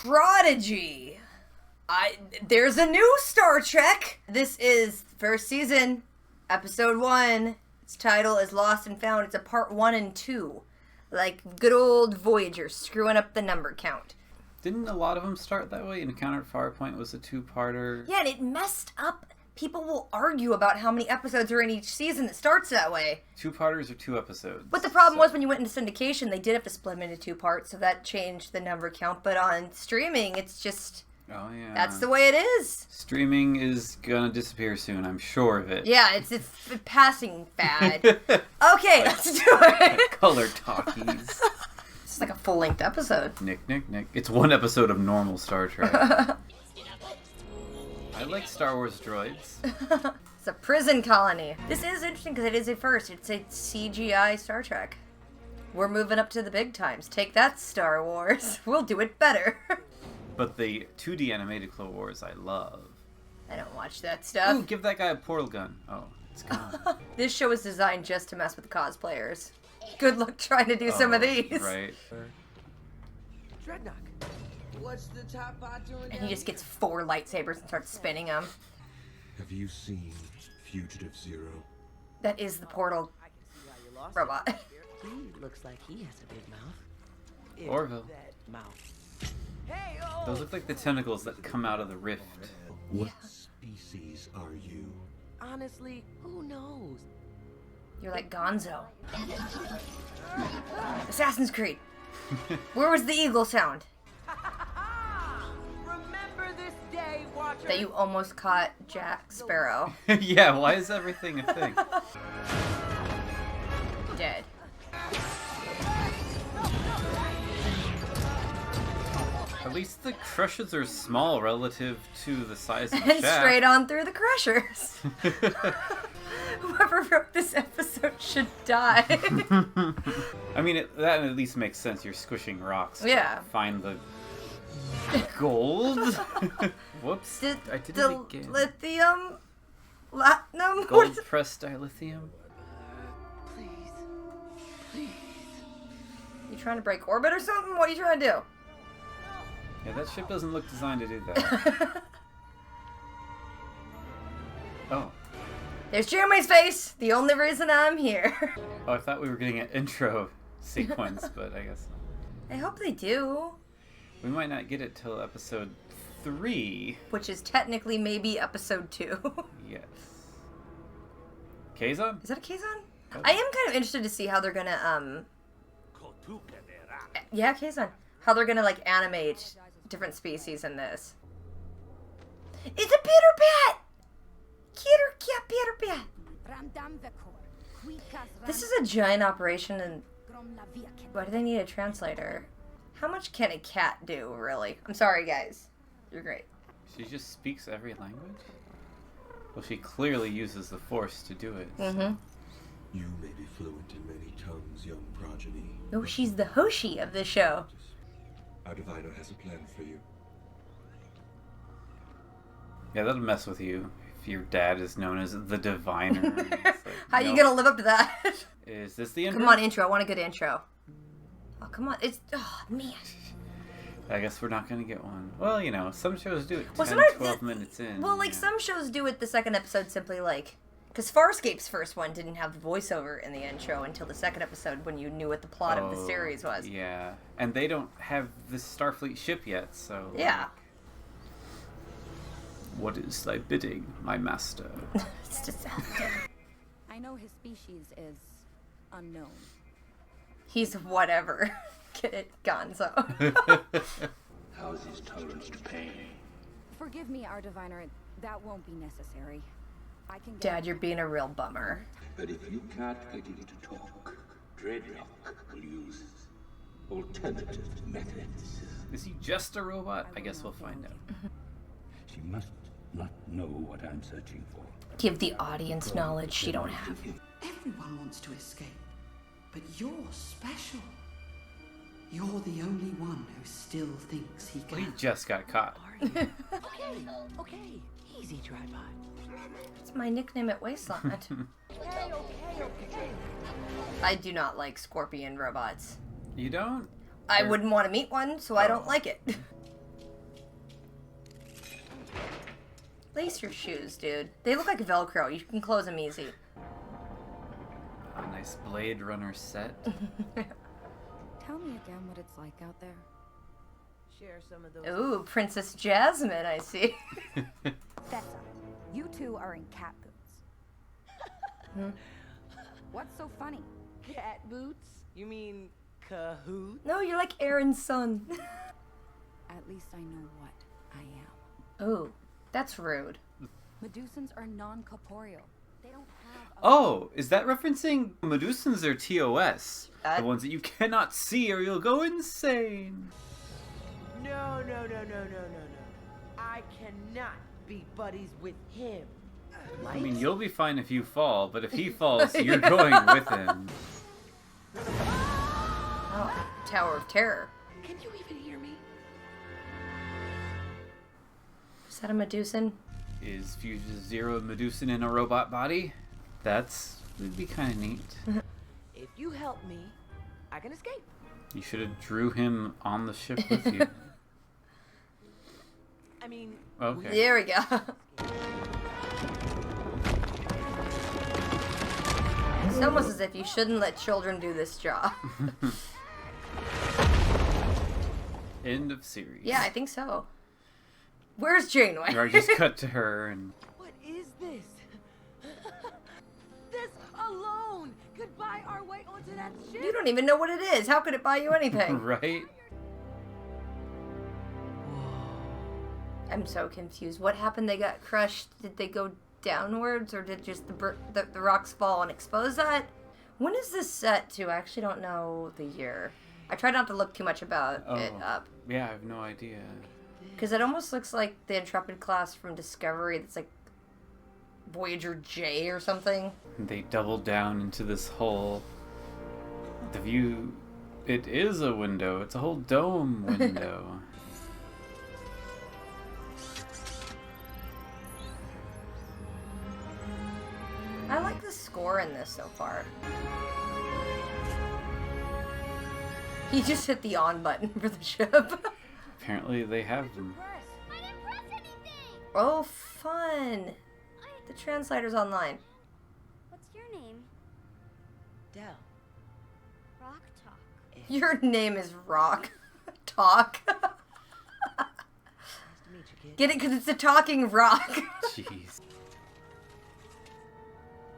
Prodigy. There's a new Star Trek. This is first season, episode 1. Its title is Lost and Found. It's a part 1 and 2. Like good old Voyager, screwing up the number count. Didn't a lot of them start that way? Encounter at Farpoint was a 2-parter. Yeah, and it messed up. People will argue about how many episodes are in each season that starts that way. 2-parters or 2 episodes. But the problem was when you went into syndication, they did have to split them into 2 parts, so that changed the number count. But on streaming, it's just... Oh, yeah. That's the way it is. Streaming is gonna disappear soon, I'm sure of it. Yeah, it's a passing fad. Okay, let's do it. Color talkies. It's like a full-length episode. Nick. It's 1 episode of normal Star Trek. I like Star Wars droids. It's a prison colony. This is interesting because it is a first. It's a CGI Star Trek. We're moving up to the big times. Take that, Star Wars. We'll do it better. But the 2D animated Clone Wars I love. I don't watch that stuff. Ooh, give that guy a portal gun. Oh, it's gone. This show is designed just to mess with the cosplayers. Good luck trying to do some of these. Right. Dreadnought. What's the top part doing? And he just gets 4 lightsabers and starts spinning them. Have you seen Fugitive Zero? That is the portal robot. He looks like he has a big mouth. Orville. That mouth. Hey, oh. Those look like the tentacles that come out of the rift. What species are you? Honestly, who knows? You're like Gonzo. Assassin's Creed. Where was the eagle sound? Remember this day, Watcher. That you almost caught Jack Sparrow. Yeah, why is everything a thing? Dead. At least the crushes are small relative to the size of the And shaft. straight on through the crushers. Whoever wrote this episode should die. I mean, that at least makes sense. You're squishing rocks Yeah. to find the gold. Whoops. I did it again. Lithium? Platinum? Gold pressed dilithium. Please. You trying to break orbit or something? What are you trying to do? Yeah, that ship doesn't look designed to do that. Oh. There's Jeremy's face! The only reason I'm here. Oh, I thought we were getting an intro sequence, but I guess not. I hope they do. We might not get it till episode 3. Which is technically maybe episode 2. Yes. Kazon? Is that a Kazon? I am kind of interested to see how they're gonna, Yeah, Kazon. How they're gonna, like, animate different species in this. It's a Peter Pat! Peter Pat! This is a giant operation, and why do they need a translator? How much can a cat do, really? I'm sorry, guys. You're great. She just speaks every language? Well, she clearly uses the Force to do it. So. Mm-hmm. You may be fluent in many tongues, young progeny. Oh, she's the Hoshi of the show. Our diviner has a plan for you. Yeah, that'll mess with you if your dad is known as the Diviner. Like, How you gonna live up to that? Is this the intro? Come on, intro. I want a good intro. Oh, come on. Oh, man. I guess we're not gonna get one. Well, you know, some shows do it 10, sometimes 12 minutes in. Well, like, yeah. some shows do it the second episode simply, like... Because Farscape's first one didn't have the voiceover in the intro until the second episode when you knew what the plot of the series was. Yeah, and they don't have the Starfleet ship yet, so... Yeah. Like, what is thy bidding, my master? It's just... I know his species is unknown. He's whatever. Get it, Gonzo. How's his tolerance to pain? Forgive me, our diviner. That won't be necessary. I can get... Dad, you're being a real bummer. But if you can't get him to talk, Dreadnought will use alternative methods. Is he just a robot? I guess we'll find out. She must not know what I'm searching for. Give the audience knowledge she don't have. Everyone wants to escape, but you're special. You're the only one who still thinks he Well, he can. just got caught. Okay. Easy, Drybot. It's my nickname at Wasteland. I do not like scorpion robots. You don't? I wouldn't want to meet one, so I don't like it. Lace your shoes, dude. They look like Velcro. You can close them easy. A nice Blade Runner set. Tell me again what it's like out there. Share some of those. Ooh, Princess Jasmine, I see. That's up. You two are in cat boots. What's so funny? Cat boots? You mean cahoots? No, you're like Aaron's son. At least I know what I am. Ooh, that's rude. Medusans are non-corporeal. They don't have a... Oh, is that referencing Medusans or TOS? That- The ones that you cannot see or you'll go insane. No. I cannot be buddies with him. I mean, you'll be fine if you fall, but if he falls, you're going with him. Oh, Tower of Terror. Can you even hear me? Is that a Medusan? Is Fusion Zero Medusan in a robot body? Would be kind of neat. If you help me, I can escape. You should have drew him on the ship with you. I mean, Okay. There we go. It's almost as if you shouldn't let children do this job. End of series. Yeah, I think so. Where's Janeway? Or I just cut to her and what is this? This alone could buy our way onto that ship. You don't even know what it is. How could it buy you anything? right? I'm so confused. What happened? They got crushed. Did they go downwards, or did just the rocks fall and expose that? When is this set to? I actually don't know the year. I try not to look too much about it up. Yeah, I have no idea. Because it almost looks like the Intrepid class from Discovery that's like Voyager J or something. They double down into this whole... The view... It is a window. It's a whole dome window. I like the score in this so far. He just hit the on button for the ship. Apparently they have them. I didn't press anything! Oh, fun. The translator's online. What's your name? Dell. Rock Talk. Your name is Rock Talk. Nice to meet you, kid. Get it? Because it's a talking rock. Jeez.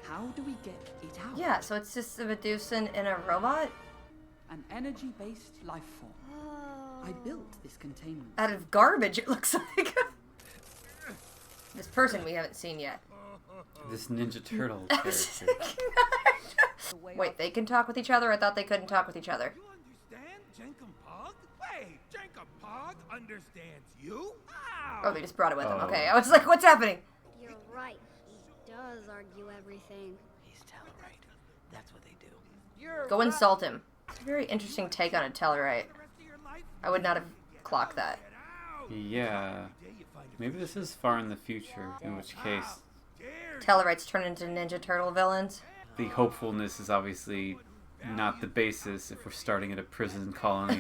How do we get it out? Yeah, so it's just a Medusan in a robot? An energy-based life form. I built this containment. Out of garbage, it looks like. This person we haven't seen yet. This Ninja Turtle I was character. thinking that. Wait, they can talk with each other? I thought they couldn't talk with each other. You understand Jenkum Pog? Wait, Jenkum Pog understands you? Wow. Oh, they just brought it with them. Oh. Okay, I was like, what's happening? You're right. He does argue everything. He's Tellarite. That's what they do. You're Go insult him. It's a very interesting take on a Tellarite. I would not have clocked that. Yeah. Maybe this is far in the future, in which case Tellarites turn into Ninja Turtle villains. the hopefulness is obviously not the basis if we're starting at a prison colony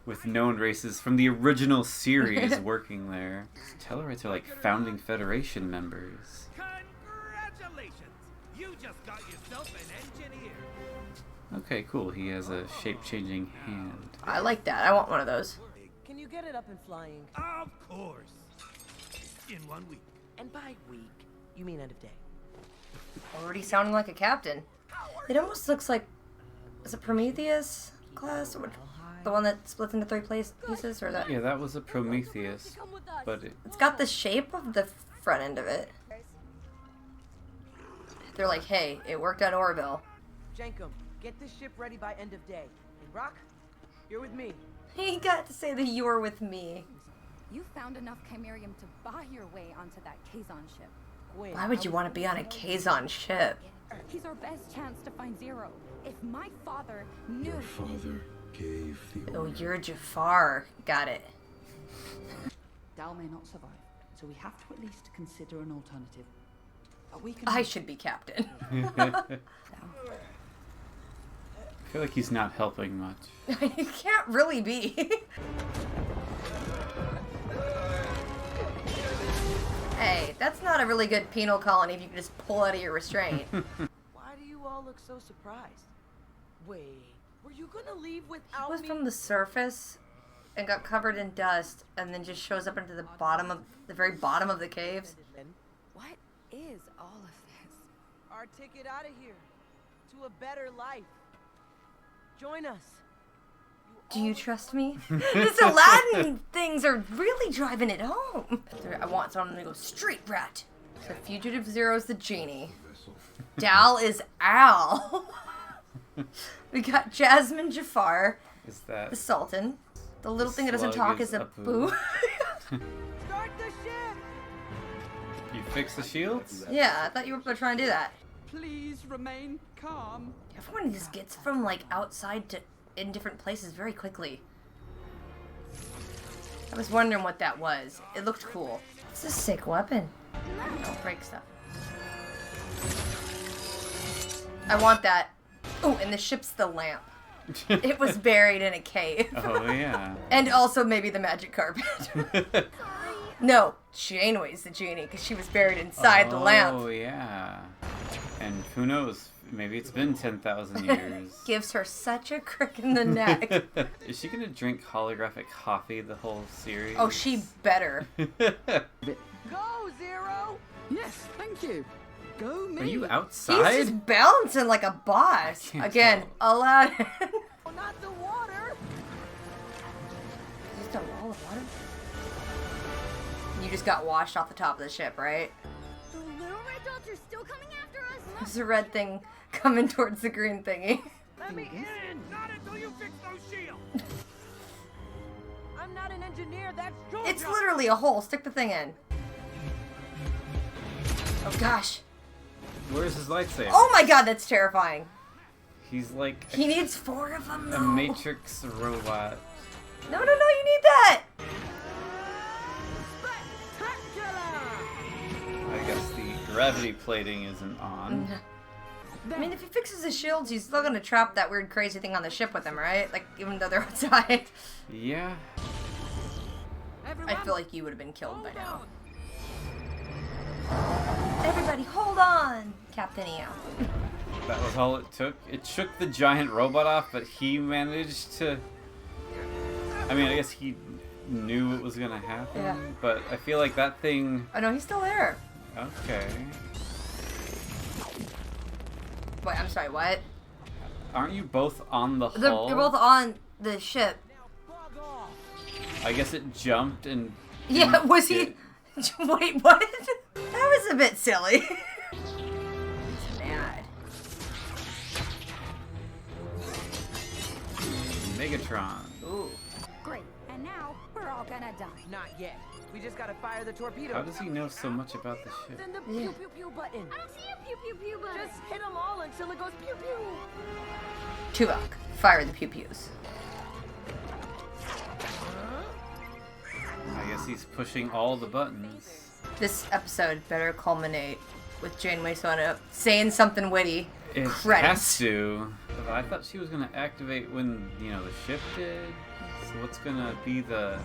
with known races from the original series working there. Tellarites are like founding Federation members. Congratulations! You just got yourself an engineer. Okay, cool. He has a shape-changing hand. I like that. I want one of those. Can you get it up and flying? Of course. In 1 week. And by week, you mean end of day. Already sounding like a captain. It almost looks like... Is it Prometheus class? Or the one that splits into three pieces? Or that? Yeah, that was a Prometheus, but It's got the shape of the front end of it. They're like, hey, it worked on Orville. Jenkum, get this ship ready by end of day. And Rock, you're with me. He got to say that you were with me. You found enough chimerium to buy your way onto that Kazon ship. Gwen, Why would you want to be on a Kazon ship? He's our best chance to find Zero. If my father knew... Your father gave the Oh, order. you're Jafar. Got it. Dal may not survive, so we have to at least consider an alternative. We can. I should be captain. I feel like he's not helping much. You can't really be. Wait, that's not a really good penal colony if you can just pull out of your restraint. Why do you all look so surprised? Wait, were you gonna leave He without was me? from the surface and got covered in dust and then just shows up into the very bottom of the caves. What is all of this? Our ticket out of here to a better life. Join us. Do you trust me? This Aladdin things are really driving it home. I want someone to go street rat. So Fugitive Zero's the genie. Dal is Al. We got Jasmine Jafar, Is that the Sultan. The little thing that doesn't slug talk is is a Apu. boo. Start the ship. you fix the shields? Yeah, I thought you were trying to do that. Please remain calm. Everyone just gets from like outside to in different places very quickly. I was wondering what that was. It looked cool. It's a sick weapon. Don't break stuff. I want that. Oh, and the ship's the lamp. It was buried in a cave. Oh, yeah. And also maybe the magic carpet. No, Janeway's the genie because she was buried inside the lamp. Oh, yeah. And who knows? Maybe it's been 10,000 years. Gives her such a crick in the neck. Is she gonna drink holographic coffee the whole series? Oh, she better. Go, Zero. Yes, thank you. Go me. Are you He's outside? just bouncing like a boss. can't Again, tell. Aladdin. Oh, not the water. Just a wall of water? You just got washed off the top of the ship, right? The little red dots are still coming after us. There's a red thing coming towards the green thingy. Let me in. Not until you fix those shields. I'm not an engineer. That's your It's job. literally a hole. Stick the thing in. Oh gosh. Where's his lightsaber? Oh my god, that's terrifying. He's like He needs 4 of them though. a Matrix robot. No, you need that. I guess the gravity plating isn't on. I mean, if he fixes his shields, he's still gonna trap that weird crazy thing on the ship with him, right? Like, even though they're outside. Yeah. I feel like you would have been killed by now. Everybody, hold on! Captain EO. That was all it took. It shook the giant robot off, but he managed to... I mean, I guess he knew it was gonna happen, Yeah. but I feel like that thing... Oh no, he's still there. Okay. Wait, I'm sorry, what? Aren't you both on the hull? They're both on the ship. I guess it jumped and... Yeah, didn't was he... get- Wait, what? That was a bit silly. He's mad. Megatron. Ooh. Great. And now we're all gonna die. Not yet. We just gotta fire the torpedo. How does he know so much about the ship? Then the pew pew pew button. I don't see a pew pew pew button. Just hit them all until it goes pew pew. Tuvok, fire the pew-pews. I guess he's pushing all the buttons. This episode better culminate with Janeway saying something witty. It Credits. has to. But I thought she was gonna activate when, the ship did. So what's gonna be the...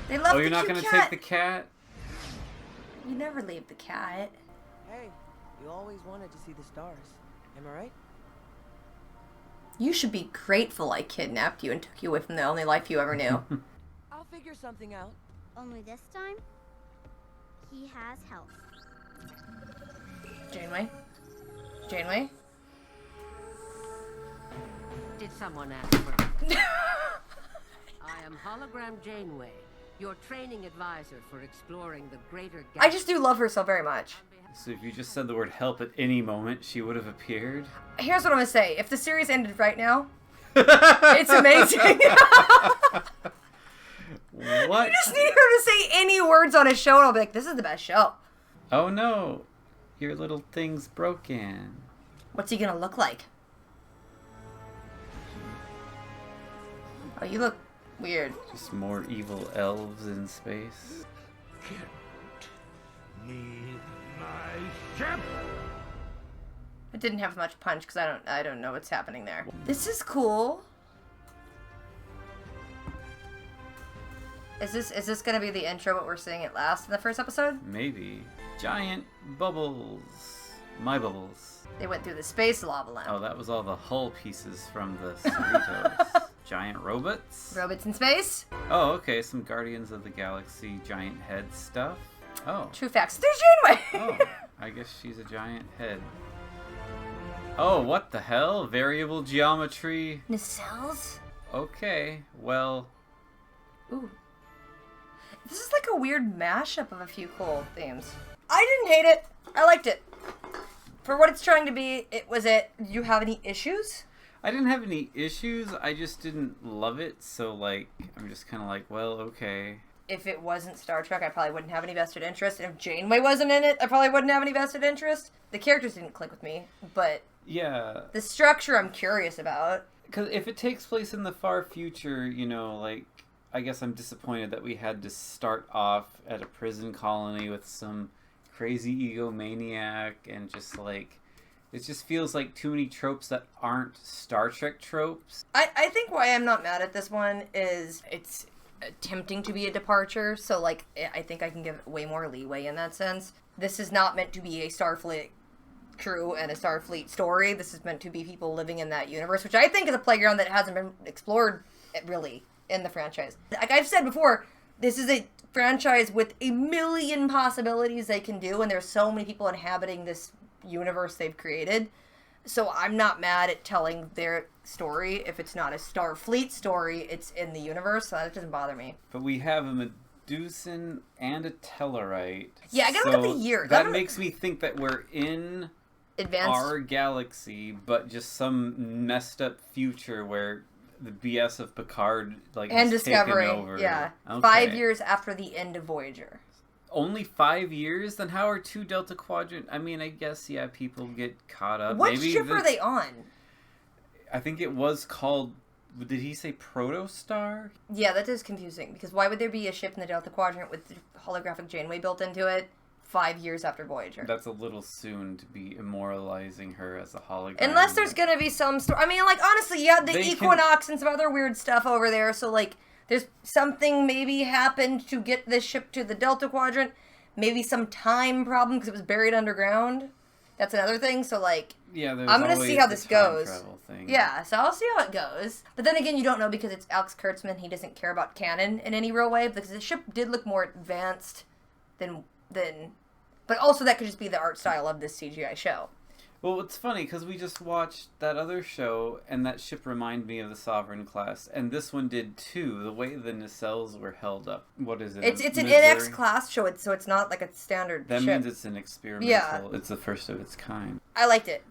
They left Oh, you're the not cute gonna cat. take the cat? You never leave the cat. Hey, you always wanted to see the stars. Am I right? You should be grateful I kidnapped you and took you away from the only life you ever knew. I'll figure something out. Only this time, he has health. Janeway? Janeway? Did someone ask for me? I am Hologram Janeway, your training advisor for exploring the greater galaxy. I just do love her so very much. So if you just said the word help at any moment, she would have appeared? Here's what I'm gonna say. If the series ended right now, it's amazing. What? You just need her to say any words on a show and I'll be like, this is the best show. Oh no, your little thing's broken. What's he gonna look like? Oh, you look weird. Just more evil elves in space. Need my ship. It didn't have much punch because I don't know what's happening there. This is cool. Is this gonna be the intro, what we're seeing at last in the first episode? Maybe. Giant bubbles. My bubbles. They went through the space lava lamp. Oh, that was all the hull pieces from the Cerritos. Giant robots? Robots in space? Oh, okay. Some Guardians of the Galaxy giant head stuff. Oh. True facts. There's Janeway! Oh, I guess she's a giant head. Oh, what the hell? Variable geometry. Nacelles? Okay, well... Ooh. This is like a weird mashup of a few cool themes. I didn't hate it. I liked it. For what it's trying to be, it was it. Did you have any issues? I didn't have any issues. I just didn't love it. So, like, I'm just kind of like, well, okay. If it wasn't Star Trek, I probably wouldn't have any vested interest. And if Janeway wasn't in it, I probably wouldn't have any vested interest. The characters didn't click with me, but... Yeah. The structure I'm curious about. Because if it takes place in the far future, you know, like... I guess I'm disappointed that we had to start off at a prison colony with some crazy egomaniac and just like it just feels like too many tropes that aren't Star Trek tropes. I think why I'm not mad at this one is it's attempting to be a departure, so like I think I can give it way more leeway in that sense. This is not meant to be a Starfleet crew and a Starfleet story. This is meant to be people living in that universe, which I think is a playground that hasn't been explored really in the franchise. Like I've said before, this is a franchise with a million possibilities they can do, and there's so many people inhabiting this universe they've created. So I'm not mad at telling their story. If it's not a Starfleet story, it's in the universe, so that doesn't bother me. But we have a Medusan and a Tellarite. Yeah, I gotta look at the year. That makes me think that we're in advanced our galaxy, but just some messed up future where the BS of Picard and Discovery, taken over. Yeah. Okay. 5 years after the end of Voyager. Only 5 years? Then how are 2 Delta Quadrant? I mean, I guess, yeah, people get caught up. What ship are they on? I think it was called, did he say Protostar? Yeah, that is confusing, because why would there be a ship in the Delta Quadrant with the holographic Janeway built into it 5 years after Voyager? That's a little soon to be immortalizing her as a hologram. Unless there's gonna be some story. I mean, like, honestly, you had the Equinox and some other weird stuff over there, so, like, there's something maybe happened to get this ship to the Delta Quadrant. Maybe some time problem because it was buried underground. That's another thing, so, like, yeah, I'm gonna see how this goes. Thing. Yeah, so I'll see how it goes. But then again, you don't know because it's Alex Kurtzman. He doesn't care about canon in any real way, because the ship did look more advanced than... But also that could just be the art style of this CGI show. Well, it's funny, because we just watched that other show, and that ship reminded me of the Sovereign class, and this one did too, the way the nacelles were held up. What is it? It's an NX class show, so it's not like a standard That ship. means it's an experimental. Yeah. It's the first of its kind. I liked it.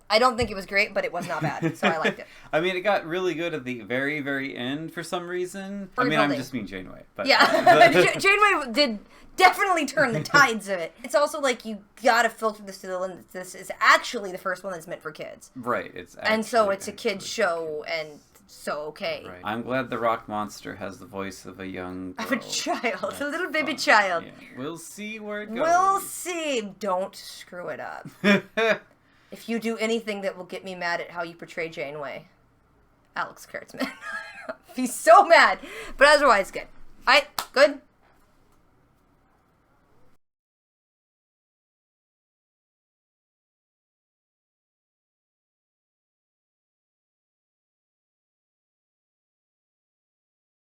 I don't think it was great, but it was not bad, so I liked it. I mean, it got really good at the very, very end for some reason. I'm just mean Janeway. But, yeah, Janeway did definitely turn the tides of it. It's also like you gotta filter this to the limit. This is actually the first one that's meant for kids. Right. It's and so it's a kid's show, and so okay. Right. I'm glad the rock monster has the voice of a young girl. Of a child, a little baby child. Yeah. We'll see where it goes. We'll see. Don't screw it up. If you do anything that will get me mad at how you portray Janeway, Alex Kurtzman. He's so mad. But otherwise, good. Alright, good.